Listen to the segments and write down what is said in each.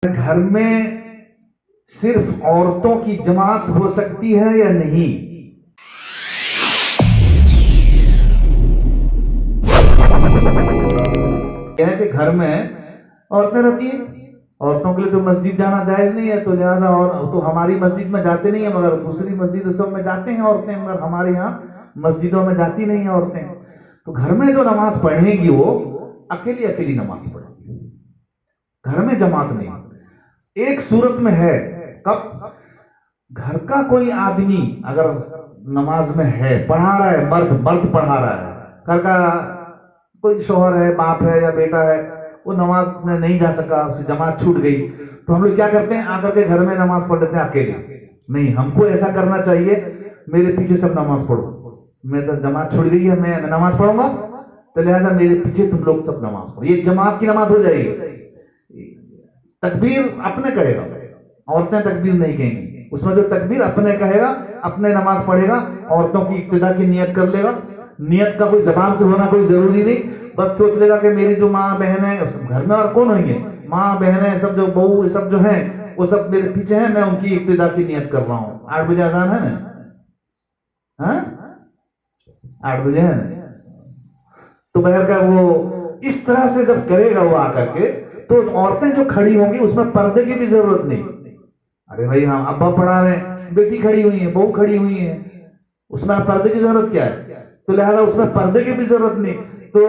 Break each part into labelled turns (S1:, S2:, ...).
S1: گھر میں صرف عورتوں کی جماعت ہو سکتی ہے یا نہیں؟ یہ ہے کہ گھر میں عورتیں رہتی ہیں، عورتوں کے لیے تو مسجد جانا جائز نہیں ہے، تو لہٰذا اور تو ہماری مسجد میں جاتے نہیں ہیں، مگر دوسری مسجد سب میں جاتے ہیں عورتیں، مگر ہمارے یہاں مسجدوں میں جاتی نہیں ہیں عورتیں. تو گھر میں جو نماز پڑھیں گی وہ اکیلی اکیلی نماز پڑھیں گی، گھر میں جماعت نہیں. ایک صورت میں ہے، کب؟ گھر کا کوئی آدمی اگر نماز میں ہے، پڑھا رہا ہے، مرد پڑھا رہا ہے، گھر کا کوئی شوہر ہے، باپ ہے یا بیٹا ہے، وہ نماز میں نہیں جا سکا، اس سے جماعت چھوٹ گئی، تو ہم لوگ کیا کرتے ہیں؟ آ کر کے گھر میں نماز پڑھ لیتے ہیں اکیلے. نہیں، ہم کو ایسا کرنا چاہیے میرے پیچھے سب نماز پڑھو، میں تو جماعت چھوٹ گئی ہے، میں نماز پڑھوں گا، تو لہٰذا میرے پیچھے تم لوگ سب نماز پڑھو. یہ جماعت کی نماز ہو جائے گی. تکبیر اپنے کہے گا، عورتیں تکبیر نہیں کہیں گی. اس میں جو تکبیر اپنے کہے گا، اپنے نماز پڑھے گا، عورتوں کی ابتدا کی نیت کر لے گا. نیت کا کوئی زبان سے ہونا کوئی ضروری نہیں، بس سوچ لے گا کہ میری جو ماں بہن ہے، گھر میں اور کون ہوئی ہیں، ماں بہنیں سب، جو بہو سب جو ہیں، وہ سب میرے پیچھے ہیں، میں ان کی ابتدا کی نیت کر رہا ہوں. 8 بجے اذان ہے نا، 8 بجے ہے نا، تو بہر کا وہ اس طرح سے جب کرے گا وہ آ کر کے، تو عورتیں جو کھڑی ہوں گی اس میں پردے کی بھی ضرورت نہیں. ارے بھائی ہم ابا پڑھا رہے ہیں، بیٹی کھڑی ہوئی ہے، بہو کھڑی ہوئی ہے، اس میں پردے کی ضرورت کیا ہے؟ تو لہذا اس میں پردے کی بھی ضرورت نہیں. تو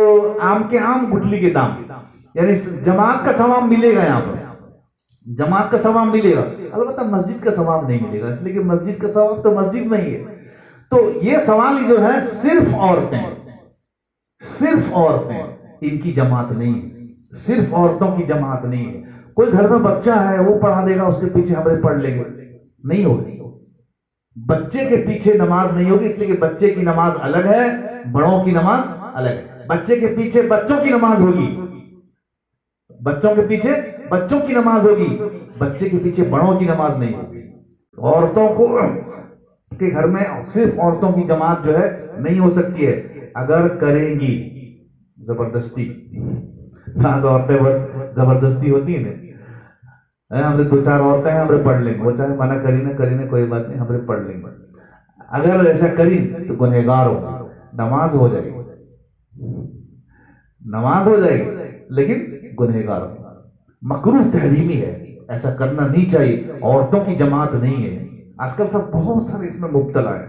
S1: آم کے آم گٹھلی کے دام، یعنی جماعت کا ثواب ملے گا. یہاں پر جماعت کا ثواب ملے گا، البتہ مسجد کا ثواب نہیں ملے گا، اس لیے کہ مسجد کا ثواب تو مسجد میں ہی ہے. تو یہ سوال جو ہے صرف عورتیں ان کی جماعت نہیں ہے، صرف عورتوں کی جماعت نہیں ہے. کوئی گھر میں بچہ ہے، وہ پڑھا دے گا، اس کے پیچھے ہمیں پڑھ لیں گے، نہیں ہوگی. بچے کے پیچھے نماز نہیں ہوگی، اس لیے کہ بچے کی نماز الگ ہے، بڑوں کی نماز الگ ہے. بچے کے پیچھے بچوں کی نماز ہوگی، بچوں کے پیچھے بچوں کی نماز ہوگی، بچے کے پیچھے بڑوں کی نماز نہیں ہوگی. عورتوں کو کے گھر میں صرف عورتوں کی جماعت جو ہے نہیں ہو سکتی ہے. اگر کریں گی زبردستی، بعض عورتیں بہت زبردستی ہوتی ہیں، ہم نے 2-4 عورتیں ہیں، ہمیں پڑھ لیں گے، وہ چاہے منع کری کوئی بات نہیں، ہمیں پڑھ لیں گے. اگر ایسا کری تو گنہگار ہو، نماز ہو جائے گی لیکن گنہگار ہو. مکروہ تحریمی ہے، ایسا کرنا نہیں چاہیے. عورتوں کی جماعت نہیں ہے. آج کل سب بہت سارے اس میں مبتلا ہے.